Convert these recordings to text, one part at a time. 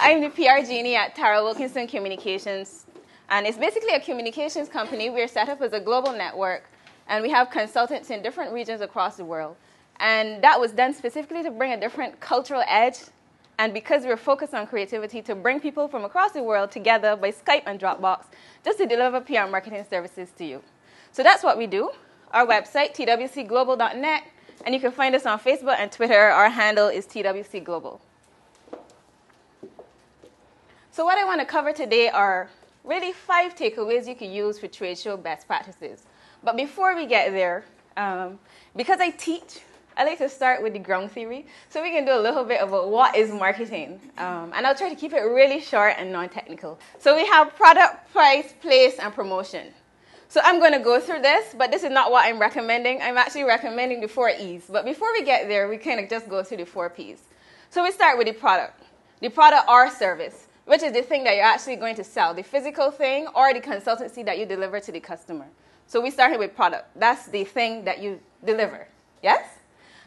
I'm the PR genie at Wilkinson Communications, and it's basically a communications company. We're set up as a global network, and we have consultants in different regions across the world. And that was done specifically to bring a different cultural edge, and because we're focused on creativity, to bring people from across the world together by Skype and Dropbox, just to deliver PR marketing services to you. So that's what we do. Our website, twcglobal.net, and you can find us on Facebook and Twitter. Our handle is TWC Global. So what I want to cover today are really 5 takeaways you can use for trade show best practices. But before we get there, because I teach, I like to start with the ground theory, so we can do a little bit about what is marketing. And I'll try to keep it really short and non-technical. So we have product, price, place, and promotion. So I'm going to go through this, but this is not what I'm recommending. I'm actually recommending the 4 E's. But before we get there, we kind of just go through the 4 P's. So we start with the product or service, which is the thing that you're actually going to sell, the physical thing or the consultancy that you deliver to the customer. So we started with product. That's the thing that you deliver. Yes?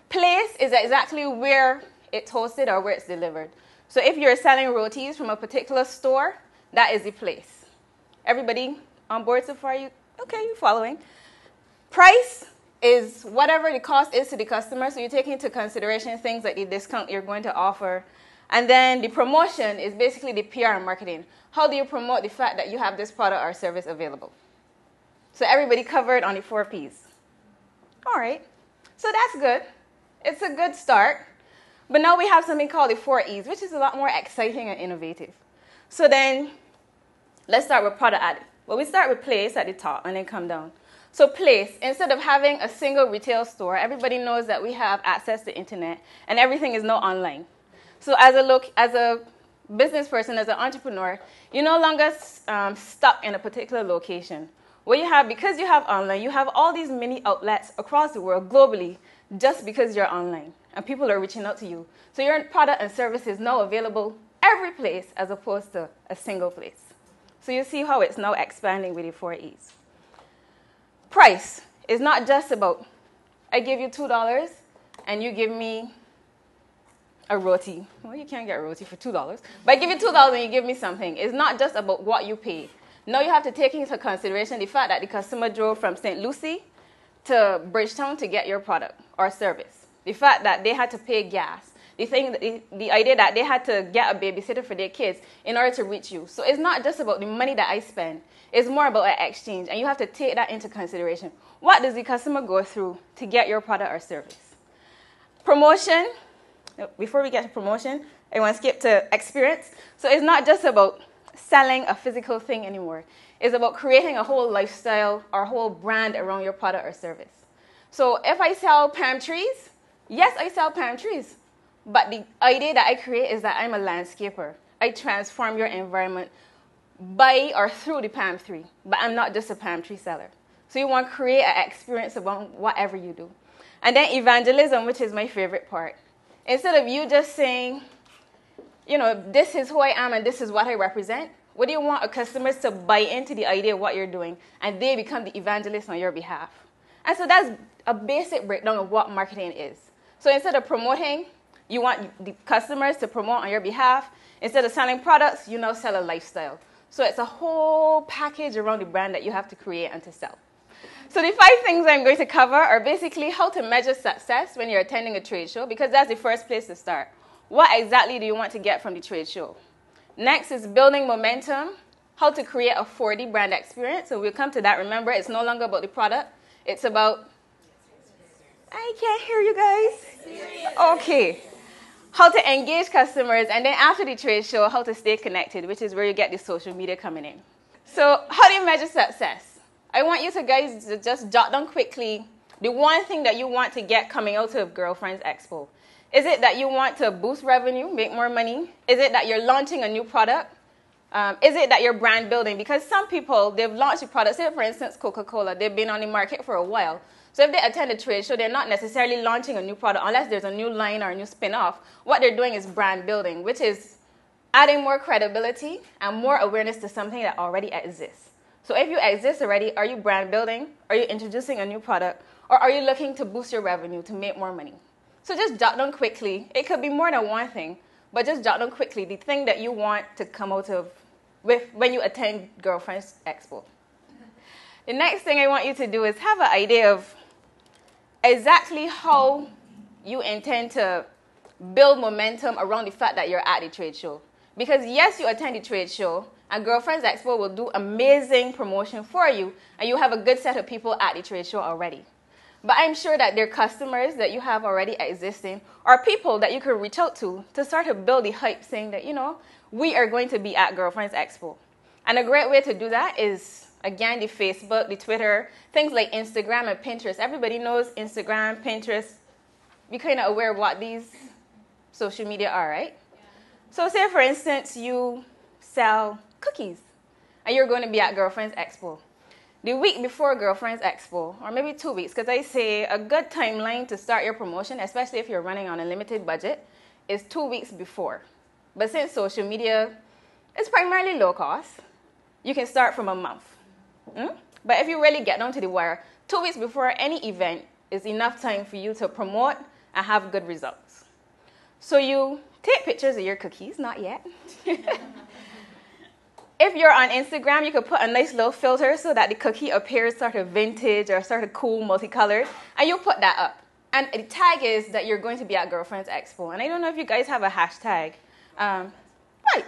Place is exactly where it's hosted or where it's delivered. So if you're selling rotis from a particular store, that is the place. Everybody on board so far? Okay, you're following. Price is whatever the cost is to the customer. So you take into consideration things like the discount you're going to offer. And then the promotion is basically the PR and marketing. How do you promote the fact that you have this product or service available? So everybody covered on the 4 P's. All right. So that's good. It's a good start. But now we have something called the 4 E's, which is a lot more exciting and innovative. So then let's start with product. Well, we start with place at the top and then come down. So place, instead of having a single retail store, everybody knows that we have access to internet and everything is now online. So as a business person, as an entrepreneur, you're no longer stuck in a particular location. What you have, because you have online, you have all these mini outlets across the world globally just because you're online and people are reaching out to you. So your product and service is now available every place as opposed to a single place. So you see how it's now expanding with the 4 E's. Price is not just about, I give you $2 and you give me a roti. Well, you can't get a roti for $2. But I give you $2 and you give me something. It's not just about what you pay. Now you have to take into consideration the fact that the customer drove from St. Lucie to Bridgetown to get your product or service. The fact that they had to pay gas. The idea that they had to get a babysitter for their kids in order to reach you. So it's not just about the money that I spend. It's more about an exchange. And you have to take that into consideration. What does the customer go through to get your product or service? Promotion. Before we get to promotion, I want to skip to experience. So it's not just about selling a physical thing anymore. It's about creating a whole lifestyle or a whole brand around your product or service. So if I sell palm trees, yes, I sell palm trees. But the idea that I create is that I'm a landscaper. I transform your environment by or through the palm tree. But I'm not just a palm tree seller. So you want to create an experience about whatever you do. And then evangelism, which is my favorite part. Instead of you just saying, this is who I am and this is what I represent, what do you want our customers to buy into the idea of what you're doing and they become the evangelist on your behalf? And so that's a basic breakdown of what marketing is. So instead of promoting, you want the customers to promote on your behalf. Instead of selling products, you now sell a lifestyle. So it's a whole package around the brand that you have to create and to sell. So the 5 things I'm going to cover are basically how to measure success when you're attending a trade show, because that's the first place to start. What exactly do you want to get from the trade show? Next is building momentum, how to create a 4D brand experience. So we'll come to that. Remember, it's no longer about the product. It's about, I can't hear you guys. Okay. How to engage customers, and then after the trade show, how to stay connected, which is where you get the social media coming in. So how do you measure success? I want you guys to just jot down quickly the one thing that you want to get coming out of Girlfriends Expo. Is it that you want to boost revenue, make more money? Is it that you're launching a new product? Is it that you're brand building? Because some people, they've launched a product. Say, for instance, Coca-Cola. They've been on the market for a while. So if they attend a trade show, they're not necessarily launching a new product unless there's a new line or a new spin-off. What they're doing is brand building, which is adding more credibility and more awareness to something that already exists. So if you exist already, are you brand building? Are you introducing a new product? Or are you looking to boost your revenue to make more money? So just jot down quickly. It could be more than one thing, but just jot down quickly the thing that you want to come out of with when you attend Girlfriends Expo. The next thing I want you to do is have an idea of exactly how you intend to build momentum around the fact that you're at the trade show. Because yes, you attend the trade show, and Girlfriends Expo will do amazing promotion for you, and you have a good set of people at the trade show already. But I'm sure that there are customers that you have already existing, or people that you could reach out to start to build the hype saying that, you know, we are going to be at Girlfriends Expo. And a great way to do that is, again, the Facebook, the Twitter, things like Instagram and Pinterest. Everybody knows Instagram, Pinterest. You're kind of aware of what these social media are, right? Yeah. So say, for instance, you sell cookies, and you're going to be at Girlfriends Expo. The week before Girlfriends Expo, or maybe 2 weeks, because I say a good timeline to start your promotion, especially if you're running on a limited budget, is 2 weeks before. But since social media is primarily low cost, you can start from a month. But if you really get down to the wire, 2 weeks before any event is enough time for you to promote and have good results. So you take pictures of your cookies, not yet. If you're on Instagram, you could put a nice little filter so that the cookie appears sort of vintage or sort of cool, multicolored, and you put that up. And the tag is that you're going to be at Girlfriends Expo. And I don't know if you guys have a hashtag. Right,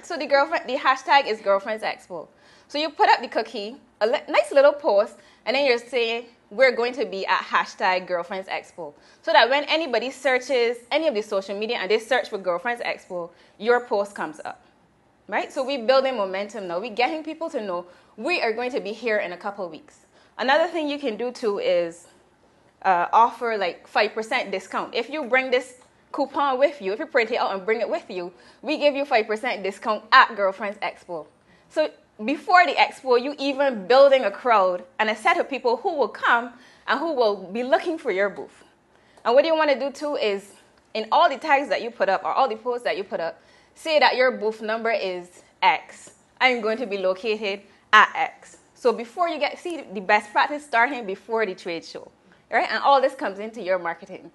so the hashtag is Girlfriends Expo. So you put up the cookie, a nice little post, and then you're saying, we're going to be at hashtag Girlfriends Expo. So that when anybody searches any of the social media and they search for Girlfriends Expo, your post comes up. Right? So we're building momentum now. We're getting people to know we are going to be here in a couple of weeks. Another thing you can do too is offer like 5% discount. If you bring this coupon with you, if you print it out and bring it with you, we give you 5% discount at Girlfriends Expo. So before the expo, you even building a crowd and a set of people who will come and who will be looking for your booth. And what you want to do too is in all the tags that you put up or all the posts that you put up, say that your booth number is X. I'm going to be located at X. So before you see the best practice starting before the trade show, right? And all this comes into your marketing.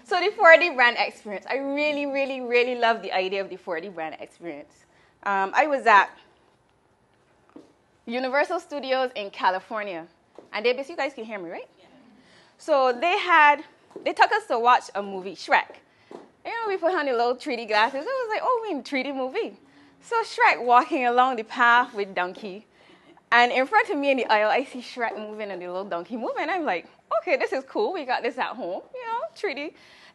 So the 4D brand experience, I really, really, really love the idea of the 4D brand experience. I was at Universal Studios in California, and you guys can hear me, right? Yeah. So they took us to watch a movie, Shrek. You know, we put on the little 3D glasses. It was like, oh, we're in a 3D movie. So Shrek walking along the path with Donkey. And in front of me in the aisle, I see Shrek moving and the little donkey moving. I'm like, okay, this is cool. We got this at home, you know, 3D.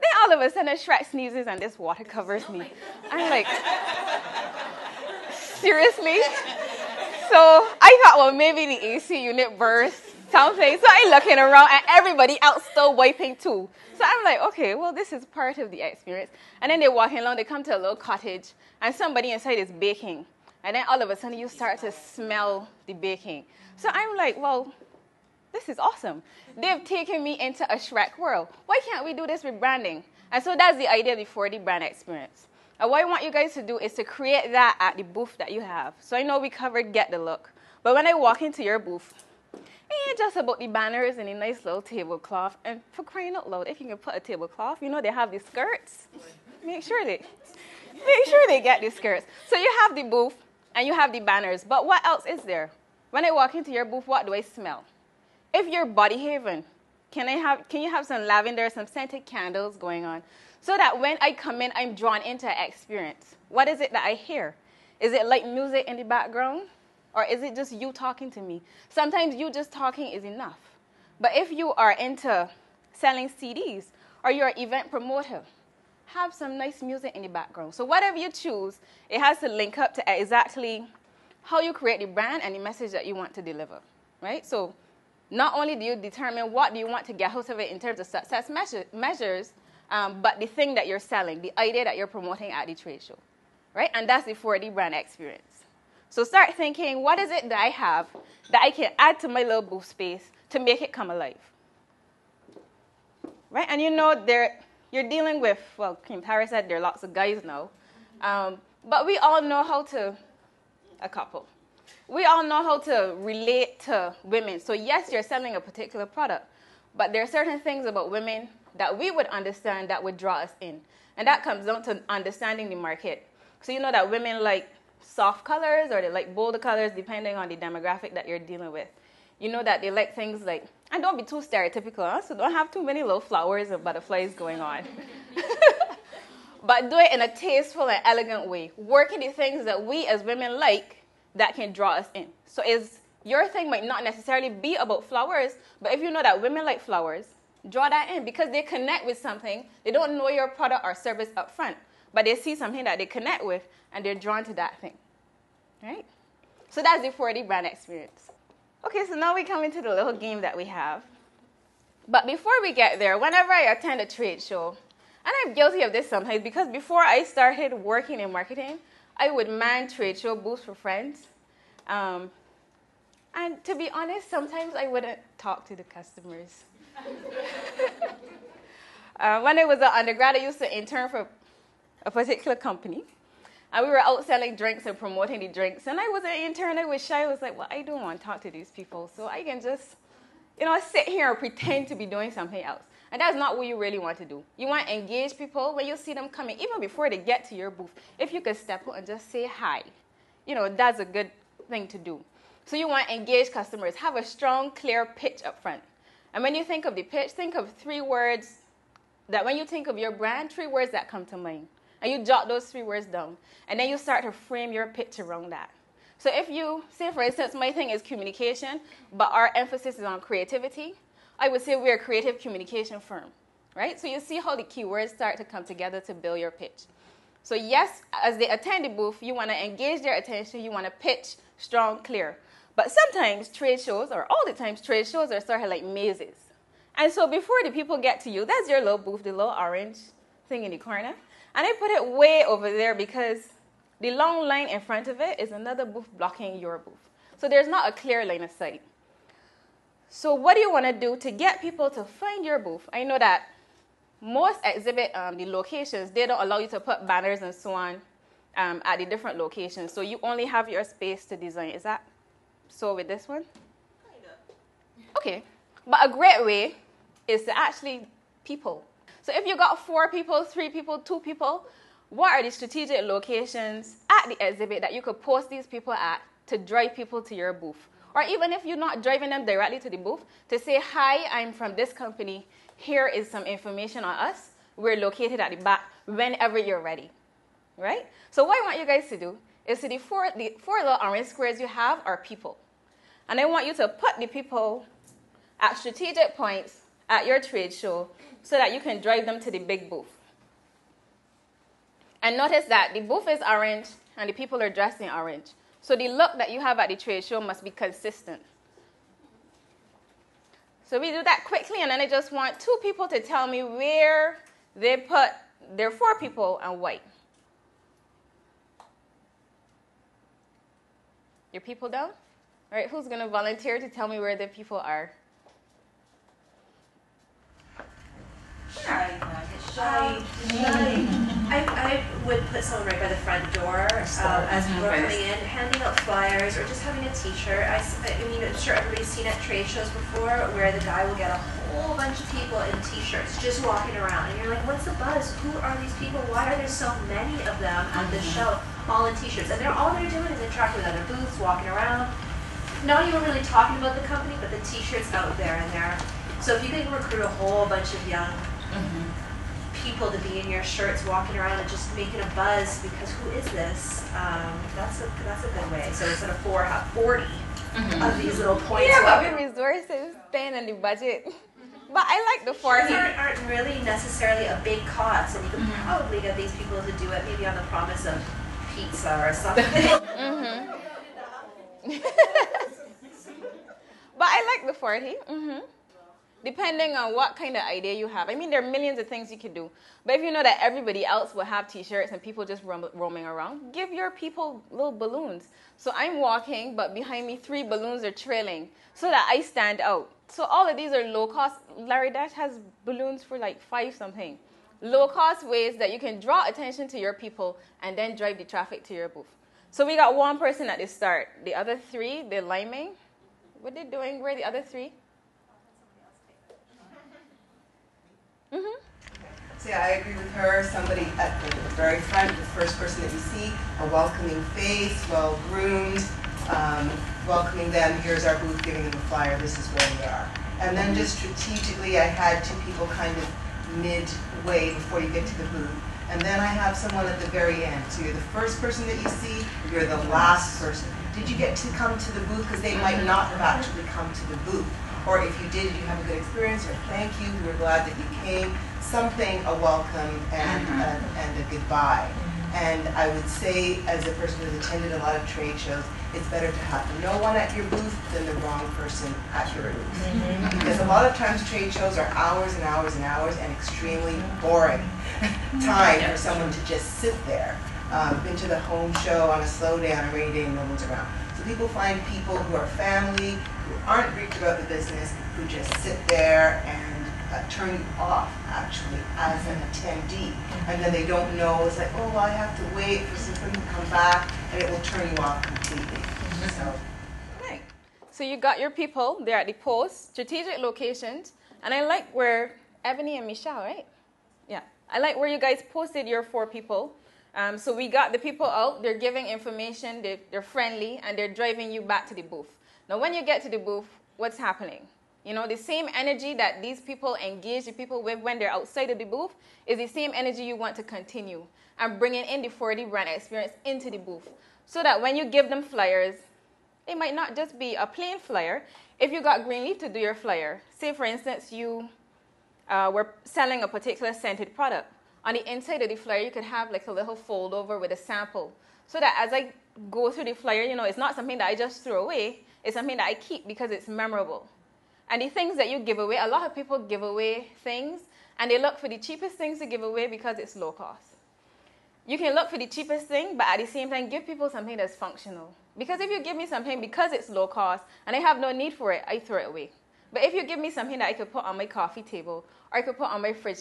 Then all of a sudden, Shrek sneezes and this water covers me. I'm like, seriously? So I thought, well, maybe the AC unit burst, something. So I'm looking around and everybody else still wiping too. So I'm like, okay, well, this is part of the experience. And then they're walking along, they come to a little cottage, and somebody inside is baking. And then all of a sudden, you start to smell the baking. So I'm like, well, this is awesome. They've taken me into a Shrek world. Why can't we do this with branding? And so that's the idea of the 4D brand experience. And what I want you guys to do is to create that at the booth that you have. So I know we covered Get the Look. But when I walk into your booth, it ain't just about the banners and the nice little tablecloth. And for crying out loud, if you can put a tablecloth, you know they have the skirts. Make sure they get the skirts. So you have the booth and you have the banners. But what else is there? When I walk into your booth, what do I smell? If you're Body Haven, can you have some lavender, some scented candles going on? So that when I come in, I'm drawn into an experience. What is it that I hear? Is it like music in the background? Or is it just you talking to me? Sometimes you just talking is enough. But if you are into selling CDs or you're an event promoter, have some nice music in the background. So whatever you choose, it has to link up to exactly how you create the brand and the message that you want to deliver, right? So not only do you determine what do you want to get out of it in terms of success measures, but the thing that you're selling, the idea that you're promoting at the trade show, right? And that's the 4D brand experience. So start thinking, what is it that I have that I can add to my little booth space to make it come alive, right? And you know, you're dealing with, well, Kim Tara said there are lots of guys now, but we all know how to, a couple. We all know how to relate to women. So yes, you're selling a particular product, but there are certain things about women that we would understand that would draw us in. And that comes down to understanding the market. So you know that women like soft colors or they like bolder colors depending on the demographic that you're dealing with. You know that they like things like, and don't be too stereotypical, huh? So don't have too many little flowers and butterflies going on. But do it in a tasteful and elegant way. Working the things that we as women like that can draw us in. So your thing might not necessarily be about flowers, but if you know that women like flowers, draw that in because they connect with something. They don't know your product or service up front, but they see something that they connect with and they're drawn to that thing. Right? So that's the 4D brand experience. Okay, so now we come into the little game that we have. But before we get there, whenever I attend a trade show, and I'm guilty of this sometimes because before I started working in marketing, I would man trade show booths for friends. And to be honest, sometimes I wouldn't talk to the customers. When I was an undergrad, I used to intern for a particular company. And we were out selling drinks and promoting the drinks. And I was an intern. I was shy. I was like, well, I don't want to talk to these people. So I can just, sit here and pretend to be doing something else. And that's not what you really want to do. You want to engage people when you see them coming, even before they get to your booth. If you could step out and just say hi, that's a good thing to do. So you want to engage customers. Have a strong, clear pitch up front. And when you think of the pitch, think of 3 words that when you think of your brand, 3 words that come to mind. And you jot those 3 words down. And then you start to frame your pitch around that. So if you, say for instance, my thing is communication, but our emphasis is on creativity, I would say we're a creative communication firm, right? So you see how the keywords start to come together to build your pitch. So yes, as they attend the booth, you want to engage their attention. You want to pitch strong, clear. But sometimes trade shows, or all the times, trade shows are sort of like mazes. And so before the people get to you, that's your little booth, the little orange thing in the corner. And I put it way over there because the long line in front of it is another booth blocking your booth. So there's not a clear line of sight. So what do you want to do to get people to find your booth? I know that most exhibit, the locations, they don't allow you to put banners and so on at the different locations. So you only have your space to design. Is that so with this one? Kind of. Okay. But a great way is to actually people. So if you got 4 people, 3 people, 2 people, what are the strategic locations at the exhibit that you could post these people at to drive people to your booth? Or even if you're not driving them directly to the booth, to say, hi, I'm from this company. Here is some information on us. We're located at the back whenever you're ready, right? So what I want you guys to do is the 4 little orange squares you have are people. And I want you to put the people at strategic points at your trade show so that you can drive them to the big booth. And notice that the booth is orange and the people are dressed in orange. So the look that you have at the trade show must be consistent. So we do that quickly, and then I just want 2 people to tell me where they put their 4 people and why. Your people down? All right, who's going to volunteer to tell me where the people are? I would put someone right by the front door as people are coming in, handing out flyers, or just having a T-shirt. I mean, I'm sure everybody's seen at trade shows before where the guy will get a whole bunch of people in T-shirts just walking around, and you're like, what's the buzz? Who are these people? Why are there so many of them at this show, all in T-shirts? And all they're doing is interacting with other booths, walking around, not even really talking about the company, but the T-shirts out there and there. So if you can recruit a whole bunch of young people to be in your shirts walking around and just making a buzz because who is this? That's a good way. So instead of 4, have 40 of these little points. Yeah, but the resources staying in the budget. But I like the 40. These aren't really necessarily a big cost, and you can probably get these people to do it maybe on the promise of pizza or something. But I like the 40. Depending on what kind of idea you have. I mean, there are millions of things you could do. But if you know that everybody else will have T-shirts and people just roaming around, give your people little balloons. So I'm walking, but behind me 3 balloons are trailing so that I stand out. So all of these are low cost. Larry Dash has balloons for like 5 something. Low cost ways that you can draw attention to your people and then drive the traffic to your booth. So we got 1 person at the start. The other 3, they're liming. What are they doing? Where are the other 3? say I agree with her. Somebody at the very front, the first person that you see, a welcoming face, well-groomed, welcoming them. Here's our booth, giving them a flyer. This is where we are. And then just strategically, I had two people kind of midway before you get to the booth. And then I have someone at the very end. So you're the first person that you see, you're the last person. Did you get to come to the booth? Because they might not have actually come to the booth. Or if you did you have a good experience, or thank you, we're glad that you came. Something, a welcome and a goodbye. And I would say, as a person who's attended a lot of trade shows, it's better to have no one at your booth than the wrong person at your booth. Because a lot of times trade shows are hours and hours and hours and extremely boring time for someone to just sit there. Been to the home show on a slow day, on a rainy day, and no one's around. So people find people who are family, who aren't Greek about the business, who just sit there and turn you off, actually, as an attendee. And then they don't know, it's like, oh, well, I have to wait for something to come back, and it will turn you off completely. So. Right. So you got your people, they're at the post, strategic locations, and I like where Ebony and Michelle, right? Yeah. I like where you guys posted your 4 people. So we got the people out, they're giving information, they're friendly, and they're driving you back to the booth. Now, when you get to the booth, what's happening? You know, the same energy that these people engage the people with when they're outside of the booth is the same energy you want to continue and bringing in the 4D brand experience into the booth. So that when you give them flyers, it might not just be a plain flyer. If you got green leaf to do your flyer, say for instance you were selling a particular scented product, on the inside of the flyer you could have like a little fold over with a sample. So that as I go through the flyer, you know, it's not something that I just throw away, it's something that I keep because it's memorable. And the things that you give away, a lot of people give away things, and they look for the cheapest things to give away because it's low cost. You can look for the cheapest thing, but at the same time, give people something that's functional. Because if you give me something because it's low cost, and I have no need for it, I throw it away. But if you give me something that I could put on my coffee table, or I could put on my fridge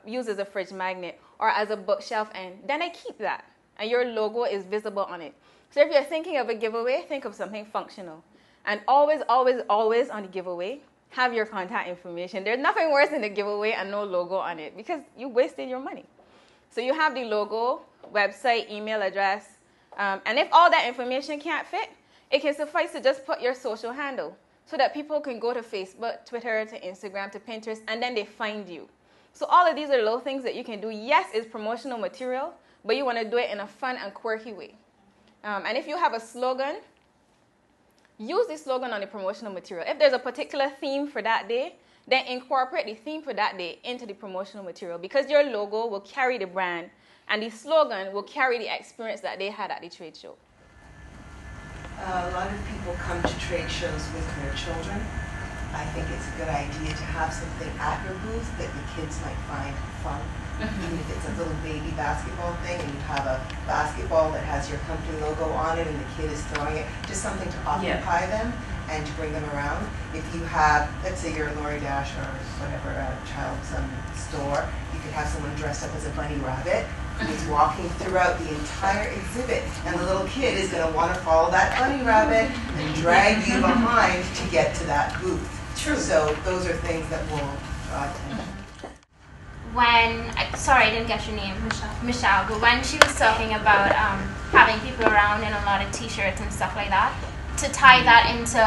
use as a fridge magnet, or as a bookshelf end, then I keep that, and your logo is visible on it. So if you're thinking of a giveaway, think of something functional. And always, always, always on the giveaway, have your contact information. There's nothing worse than a giveaway and no logo on it because you wasted your money. So you have the logo, website, email address, and if all that information can't fit, it can suffice to just put your social handle so that people can go to Facebook, Twitter, to Instagram, to Pinterest, and then they find you. So all of these are little things that you can do. Yes, it's promotional material, but you want to do it in a fun and quirky way. And if you have a slogan, use the slogan on the promotional material. If there's a particular theme for that day, then incorporate the theme for that day into the promotional material because your logo will carry the brand and the slogan will carry the experience that they had at the trade show. A lot of people come to trade shows with their children. I think it's a good idea to have something at your booth that the kids might find fun. Even if it's a little baby basketball thing and you have a basketball that has your company logo on it and the kid is throwing it, just something to occupy them and to bring them around. If you have, let's say you're a Lori Dash or whatever, a child's store, you could have someone dressed up as a bunny rabbit who's walking throughout the entire exhibit and the little kid is going to want to follow that bunny rabbit and drag you behind to get to that booth. True. So those are things that will draw attention. Sorry, I didn't get your name, Michelle, but when she was talking about having people around in a lot of t-shirts and stuff like that, to tie that into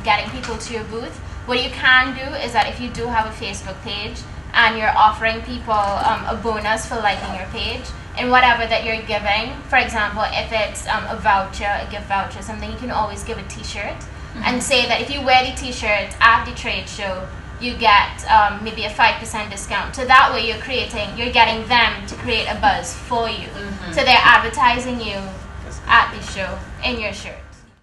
getting people to your booth, what you can do is that if you do have a Facebook page and you're offering people a bonus for liking your page, and whatever that you're giving, for example, if it's a voucher, a gift voucher, something, you can always give a t-shirt and say that if you wear the t-shirt at the trade show, you get maybe a 5% discount. So that way you're getting them to create a buzz for you. So they're advertising you at the show in your shirt.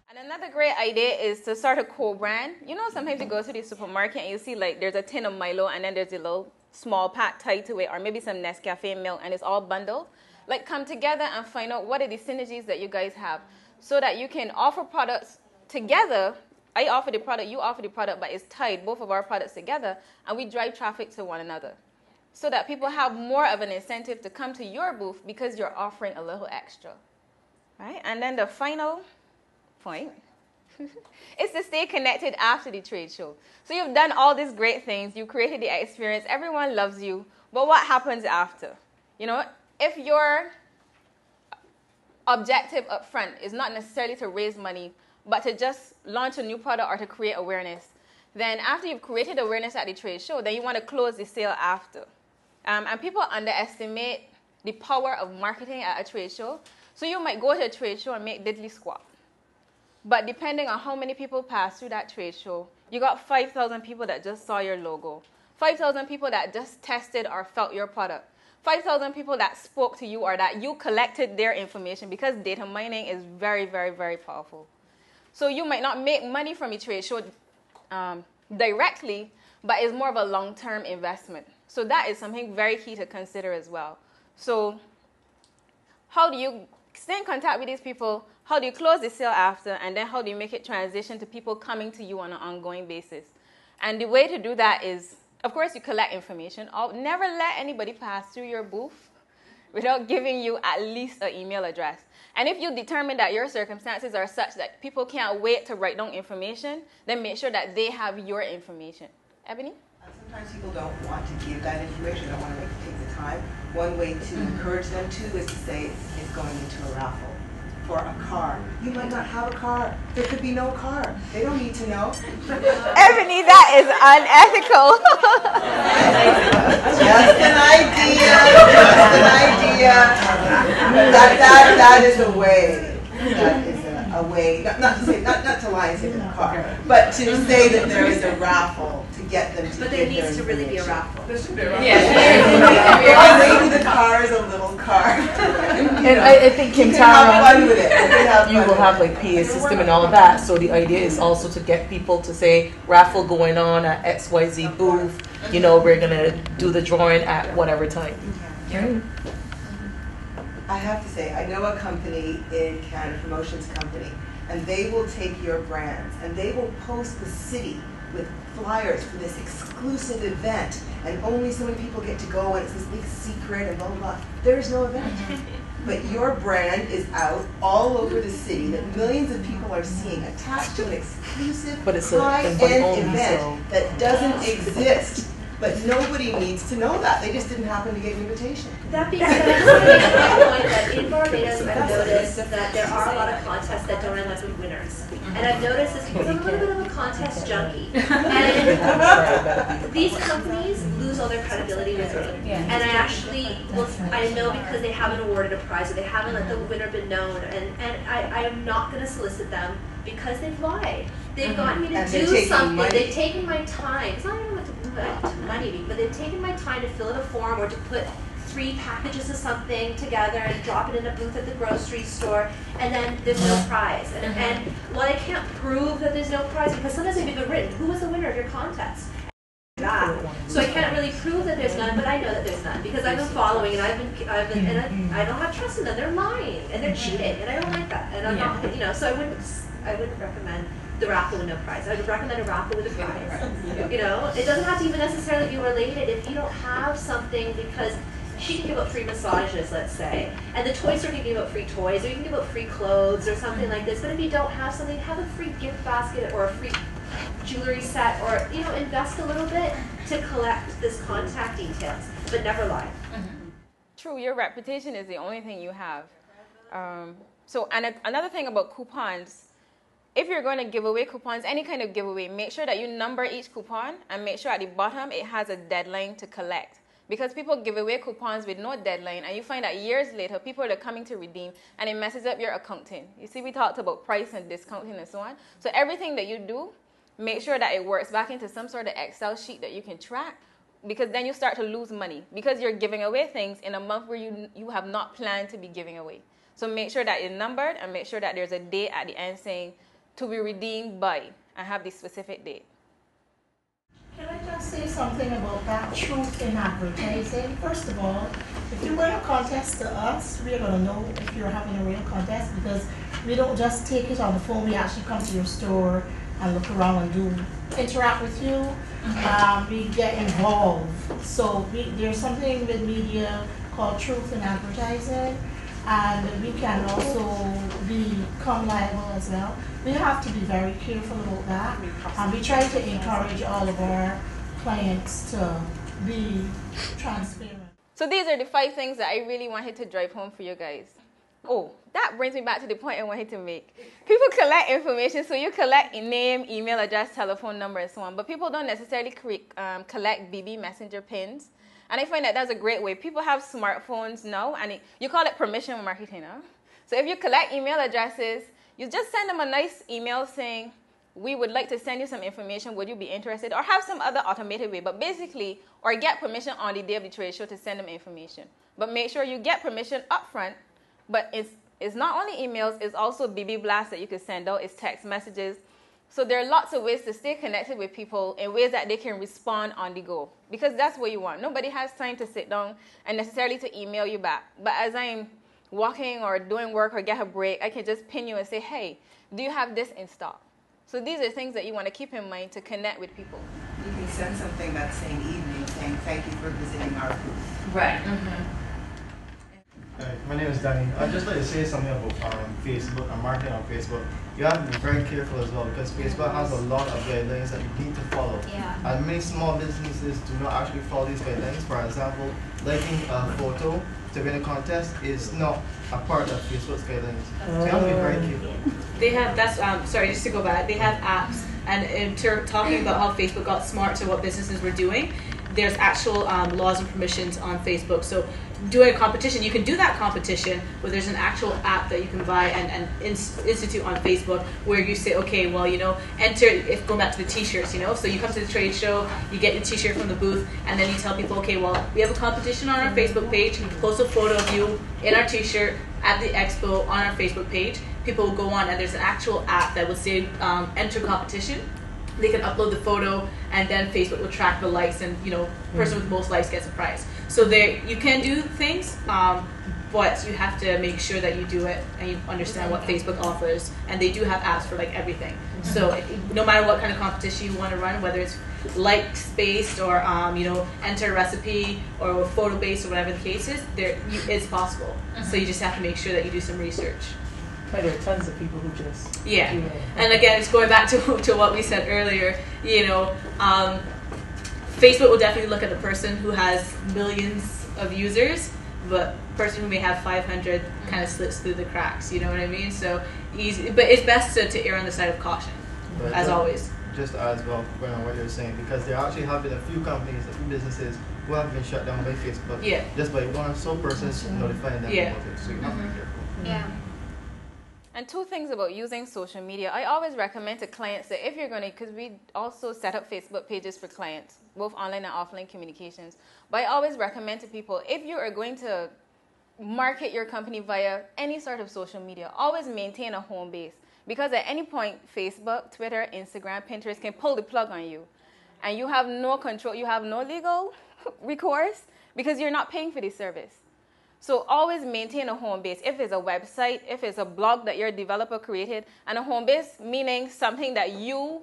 And another great idea is to start a co-brand. You know, sometimes you go to the supermarket and you see like there's a tin of Milo and then there's a little small pack tied to it, or maybe some Nescafe milk, and it's all bundled. Like, come together and find out what are the synergies that you guys have so that you can offer products together. I offer the product, you offer the product, but it's tied, both of our products together, and we drive traffic to one another so that people have more of an incentive to come to your booth because you're offering a little extra, right? And then the final point is to stay connected after the trade show. So you've done all these great things, you created the experience, everyone loves you. But what happens after? You know, if your objective up front is not necessarily to raise money, but to just launch a new product or to create awareness, then after you've created awareness at the trade show, then you want to close the sale after. And people underestimate the power of marketing at a trade show. So you might go to a trade show and make diddly squat. But depending on how many people pass through that trade show, you got 5,000 people that just saw your logo, 5,000 people that just tested or felt your product, 5,000 people that spoke to you or that you collected their information, because data mining is very, very, very powerful. So you might not make money from a trade show directly, but it's more of a long-term investment. So that is something very key to consider as well. So how do you stay in contact with these people? How do you close the sale after? And then how do you make it transition to people coming to you on an ongoing basis? And the way to do that is, of course, you collect information. Never let anybody pass through your booth without giving you at least an email address. And if you determine that your circumstances are such that people can't wait to write down information, then make sure that they have your information. Ebony? Sometimes people don't want to give that information, don't want to take the time. One way to encourage them to is to say it's going into a raffle for a car. You might not have a car. There could be no car. They don't need to know. Ebony, that is unethical. Just an idea. Just an idea. That is a way. That is a way. Not to say, not to lie and say there's a car, but to say that there is a raffle to get them to. But there needs to really be a raffle. There should be a raffle. Yeah. Maybe the car is a little car. And I think Kim Tara, you will have like PA system and all of that. So the idea is also to get people to say raffle going on at XYZ booth. You know, we're gonna do the drawing at whatever time. Okay. I have to say, I know a company in Canada, Promotions company, and they will take your brands and they will post the city with flyers for this exclusive event, and only so many people get to go, and it's this big secret and blah, blah, blah. There is no event. But your brand is out all over the city that millions of people are seeing, attached to an exclusive high-end event that doesn't exist. But nobody needs to know that. They just didn't happen to get an invitation. That being said, I just want to make a point that in Barbados, I've noticed that there are a lot of contests that don't end up with winners. And I've noticed this because I'm a little bit of a contest junkie. And these companies lose all their credibility with me. And I actually, I know because they haven't awarded a prize or they haven't let the winner be known. And I am not going to solicit them because they've lied. They've gotten me to do something. They've taken my time. It's not even what money, but they've taken my time to fill out a form or to put 3 packages of something together and drop it in a booth at the grocery store, and then there's no prize. And while I can't prove that there's no prize, because sometimes they've even written, who was the winner of your contest? So I can't really prove that there's none, but I know that there's none because I've been following and I don't have trust in them. They're lying and they're cheating, and I don't like that. And I'm not, you know, so I wouldn't recommend the raffle with no prize. I would recommend a raffle with a prize. You know, it doesn't have to even necessarily be related. If you don't have something, because she can give out free massages, let's say, and the toy store can give out free toys, or you can give out free clothes or something like this. But if you don't have something, have a free gift basket or a free jewelry set, or invest a little bit to collect this contact details, but never lie. True, your reputation is the only thing you have. So, and another thing about coupons. If you're going to give away coupons, any kind of giveaway, make sure that you number each coupon and make sure at the bottom it has a deadline to collect. Because people give away coupons with no deadline, and you find that years later, people are coming to redeem, and it messes up your accounting. You see, we talked about price and discounting and so on. So everything that you do, make sure that it works back into some sort of Excel sheet that you can track, because then you start to lose money because you're giving away things in a month where you have not planned to be giving away. So make sure that it's numbered and make sure that there's a date at the end saying, to be redeemed by, and have the specific date. Can I just say something about that truth in advertising? First of all, if you run a contest to us, we're going to know if you're having a real contest, because we don't just take it on the phone. We actually come to your store and look around and interact with you. We get involved. So there's something with media called truth in advertising, and we can also become liable as well. We have to be very careful about that, and we try to encourage all of our clients to be transparent. So these are the 5 things that I really wanted to drive home for you guys. Oh, that brings me back to the point I wanted to make. People collect information, so you collect a name, email address, telephone number, and so on. But people don't necessarily collect BB Messenger pins. And I find that that's a great way. People have smartphones now, and you call it permission marketing. Huh? So if you collect email addresses, you just send them a nice email saying, we would like to send you some information. Would you be interested? Or have some other automated way. But basically, or get permission on the day of the trade show to send them information. But make sure you get permission up front. But it's not only emails, it's also BB blasts that you can send out. It's text messages. So there are lots of ways to stay connected with people in ways that they can respond on the go. Because that's what you want. Nobody has time to sit down and necessarily to email you back. But as I'm walking or doing work or get a break, I can just pin you and say, hey, do you have this in stock? So these are things that you want to keep in mind to connect with people. You can send something that same evening saying, thank you for visiting our booth. Right. Hi, my name is Danny. I'd just like to say something about Facebook and marketing on Facebook. You have to be very careful as well because Facebook has a lot of guidelines that you need to follow. Yeah. And many small businesses do not actually follow these guidelines. For example, liking a photo to win a contest is not a part of Facebook's guidelines. So you have to be very careful. They have, sorry, just to go back, they have apps, and in talking about how Facebook got smart to what businesses were doing, there's actual laws and permissions on Facebook. So doing a competition, you can do that competition, but there's an actual app that you can buy and institute on Facebook where you say, okay, well, you know, enter, if going back to the t-shirts, you know, so you come to the trade show, you get your t-shirt from the booth, and then you tell people, okay, well, we have a competition on our Facebook page, you post a photo of you in our t-shirt at the expo on our Facebook page. People will go on, and there's an actual app that will say enter competition. They can upload the photo, and then Facebook will track the likes, and you know, person with most likes gets a prize. So there, you can do things, but you have to make sure that you do it and you understand what Facebook offers. And they do have apps for like everything. So no matter what kind of competition you want to run, whether it's likes based or you know, enter a recipe or photo based or whatever the case is, it's possible. So you just have to make sure that you do some research. But there are tons of people who just and again, it's going back to what we said earlier. You know, Facebook will definitely look at the person who has millions of users, but the person who may have 500 kind of slips through the cracks. You know what I mean? So easy, but it's best to err on the side of caution, as always. Just as well, going on what you're saying, because there actually have been a few companies, a few businesses who have been shut down by Facebook. Just by one sole person notifying them about it. So you have to be careful. And 2 things about using social media. I always recommend to clients that if you're going to, because we also set up Facebook pages for clients, both online and offline communications. But I always recommend to people, if you are going to market your company via any sort of social media, always maintain a home base. Because at any point, Facebook, Twitter, Instagram, Pinterest can pull the plug on you. And you have no control, you have no legal recourse because you're not paying for the service. So always maintain a home base. If it's a website, if it's a blog that your developer created, and a home base meaning something that you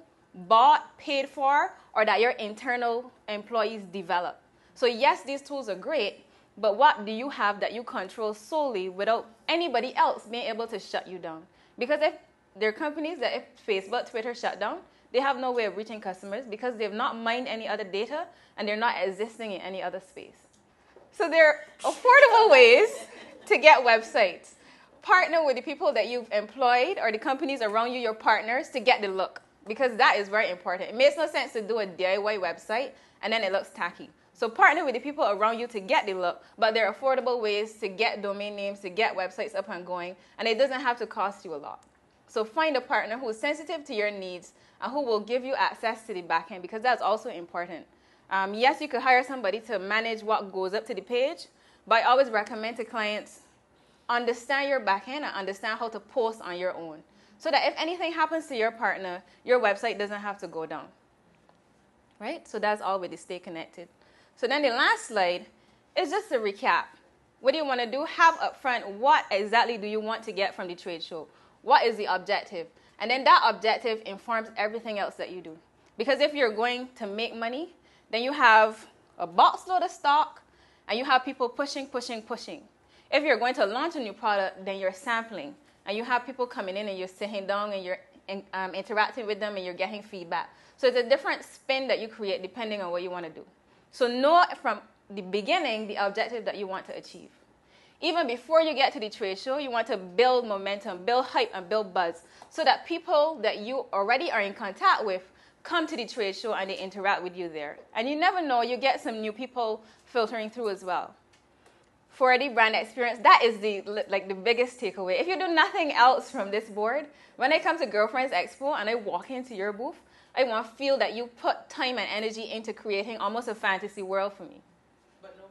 bought, paid for, or that your internal employees develop. So yes, these tools are great, but what do you have that you control solely without anybody else being able to shut you down? Because if there are companies that if Facebook, Twitter shut down, they have no way of reaching customers because they've not mined any other data and they're not existing in any other space. So there are affordable ways to get websites. Partner with the people that you've employed or the companies around you, your partners, to get the look. Because that is very important. It makes no sense to do a DIY website and then it looks tacky. So partner with the people around you to get the look, but there are affordable ways to get domain names, to get websites up and going, and it doesn't have to cost you a lot. So find a partner who is sensitive to your needs and who will give you access to the backend, because that's also important. Yes, you could hire somebody to manage what goes up to the page, but I always recommend to clients, understand your backend and understand how to post on your own, so that if anything happens to your partner, your website doesn't have to go down. Right? So that's all with the stay connected. So then the last slide is just a recap. What do you want to do? Have up front, what exactly do you want to get from the trade show? What is the objective? And then that objective informs everything else that you do. Because if you're going to make money, then you have a box load of stock and you have people pushing. If you're going to launch a new product, then you're sampling and you have people coming in and you're sitting down and you're interacting with them and you're getting feedback. So it's a different spin that you create depending on what you want to do. So know from the beginning the objective that you want to achieve. Even before you get to the trade show, you want to build momentum, build hype, and build buzz so that people that you already are in contact with come to the trade show and they interact with you there. And you never know, you get some new people filtering through as well. For the brand experience, that is the biggest takeaway. If you do nothing else from this board, when I come to Girlfriends Expo and I walk into your booth, I want to feel that you put time and energy into creating almost a fantasy world for me. But no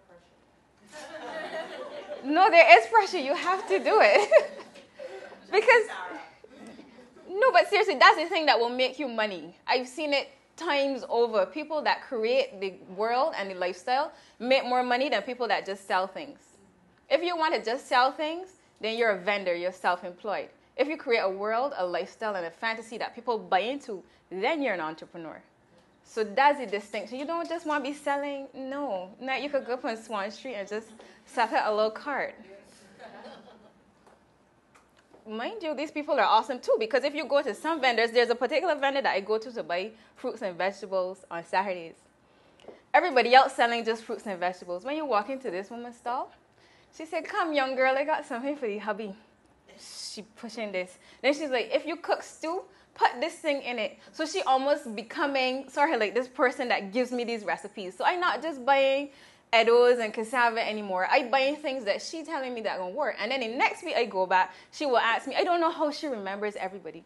pressure. No, there is pressure. You have to do it. Because, no, but seriously, that's the thing that will make you money. I've seen it times over. People that create the world and the lifestyle make more money than people that just sell things. If you want to just sell things, then you're a vendor, you're self-employed. If you create a world, a lifestyle, and a fantasy that people buy into, then you're an entrepreneur. So that's the distinction. You don't just want to be selling. No. Now you could go up on Swan Street and just sell a little cart. Mind you, these people are awesome too, because if you go to some vendors, there's a particular vendor that I go to buy fruits and vegetables on Saturdays. Everybody else selling just fruits and vegetables. When you walk into this woman's stall, she said, "Come, young girl, I got something for the hubby." She pushing this. Then she's like, "If you cook stew, put this thing in it." So she almost becoming sort of like this person that gives me these recipes. So I'm not just buying Edos and cassava anymore. I buying things that she telling me that gonna work. And then the next week I go back, she will ask me, I don't know how she remembers everybody.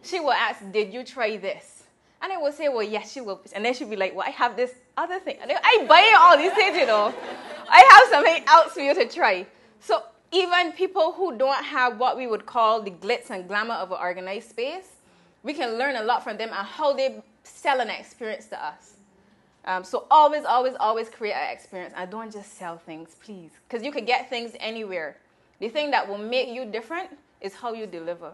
She will ask, "Did you try this?" And I will say, "Well, yes, she will." And then she'll be like, "Well, I have this other thing." And I buy all these things, you know. I have something else for you to try. So even people who don't have what we would call the glitz and glamour of an organized space, we can learn a lot from them and how they sell an experience to us. So always, always, always create an experience. And don't just sell things, please. Because you can get things anywhere. The thing that will make you different is how you deliver.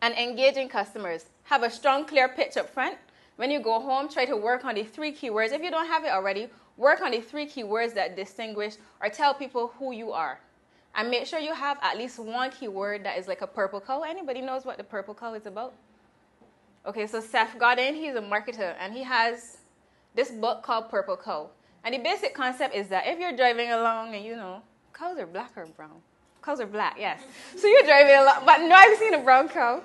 And engaging customers. Have a strong, clear pitch up front. When you go home, try to work on the 3 keywords. If you don't have it already, work on the 3 keywords that distinguish or tell people who you are. And make sure you have at least 1 keyword that is like a purple cow. Anybody knows what the purple cow is about? Okay, so Seth Godin, he's a marketer, and he has this book called Purple Cow. And the basic concept is that if you're driving along and, you know, cows are black or brown? Cows are black, yes. So you're driving along, but no, I've seen a brown cow.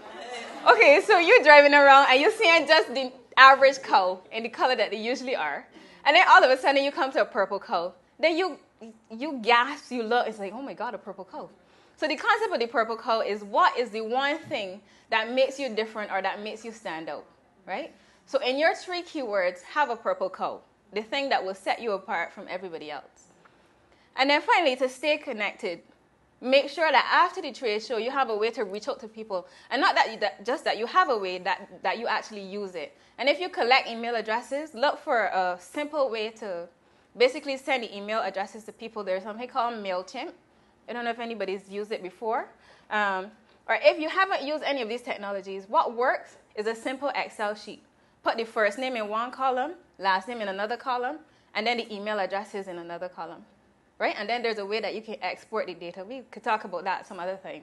Okay, so you're driving around and you're seeing just the average cow in the color that they usually are. And then all of a sudden you come to a purple cow. Then you gasp, you look, it's like, oh my God, a purple cow. So the concept of the purple cow is what is the one thing that makes you different or that makes you stand out, right? So in your 3 keywords, have a purple cow, the thing that will set you apart from everybody else. And then finally, to stay connected, make sure that after the trade show, you have a way to reach out to people. And not just that you have a way that you actually use it. And if you collect email addresses, look for a simple way to basically send the email addresses to people. There's something called MailChimp. I don't know if anybody's used it before. Or if you haven't used any of these technologies, what works is a simple Excel sheet. Put the first name in one column, last name in another column, and then the email addresses in another column. Right? And then there's a way that you can export the data. We could talk about that some other time.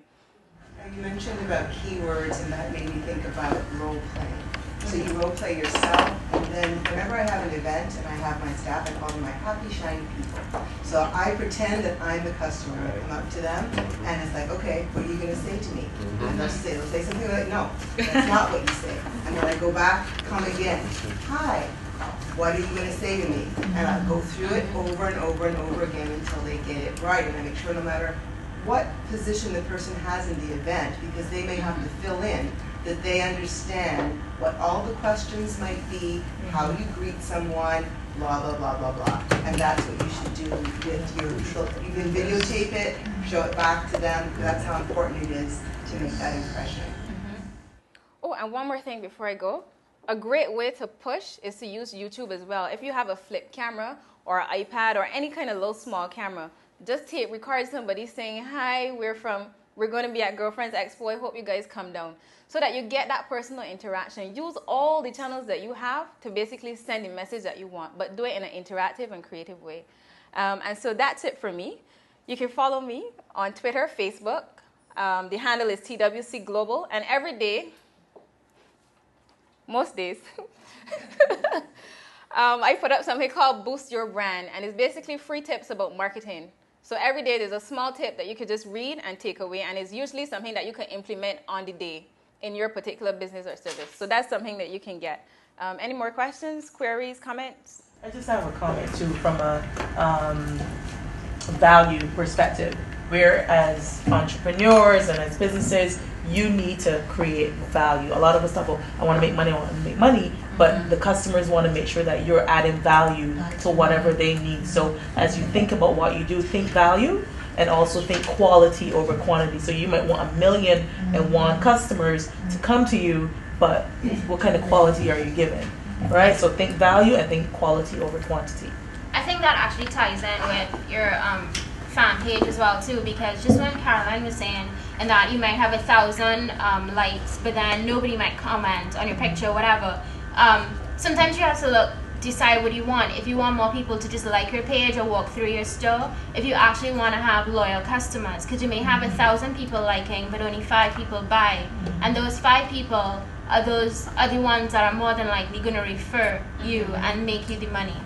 You mentioned about keywords, and that made me think about role playing. So you role play yourself, and then whenever I have an event and I have my staff, I call them my happy, shiny people. So I pretend that I'm the customer. I come up to them, and it's like, okay, what are you going to say to me? And they'll say something like, no, that's not what you say. And then I go back, come again. Hi, what are you going to say to me? And I go through it over and over and over again until they get it right. And I make sure no matter what position the person has in the event, because they may have to fill in, that they understand what all the questions might be, how you greet someone, blah, blah, blah, blah, blah. And that's what you should do with your, you can videotape it, show it back to them, because that's how important it is to make that impression. Oh, and one more thing before I go. A great way to push is to use YouTube as well. If you have a flip camera or an iPad or any kind of little small camera, just record somebody saying, "Hi, we're going to be at Girlfriends Expo. I hope you guys come down." So that you get that personal interaction. Use all the channels that you have to basically send the message that you want, but do it in an interactive and creative way. And so that's it for me. You can follow me on Twitter, Facebook. The handle is TWC Global. And every day, most days, I put up something called Boost Your Brand, and it's basically free tips about marketing. So every day there's a small tip that you could just read and take away, and it's usually something that you can implement on the day in your particular business or service. So that's something that you can get. Any more questions, queries, comments? I just have a comment too from a value perspective. Where as entrepreneurs and as businesses, you need to create value. A lot of us talk about, I want to make money, I want to make money, but the customers want to make sure that you're adding value to whatever they need. So as you think about what you do, think value and also think quality over quantity. So you might want 1,000,001 customers to come to you, but what kind of quality are you giving? Right? So think value and think quality over quantity. I think that actually ties in with your fan page as well too, because just when Caroline was saying, and that you might have 1,000 likes, but then nobody might comment on your picture or whatever. Sometimes you have to decide what you want. If you want more people to just like your page or walk through your store, if you actually want to have loyal customers, because you may have 1,000 people liking, but only 5 people buy, and those 5 people are the ones that are more than likely going to refer you and make you the money.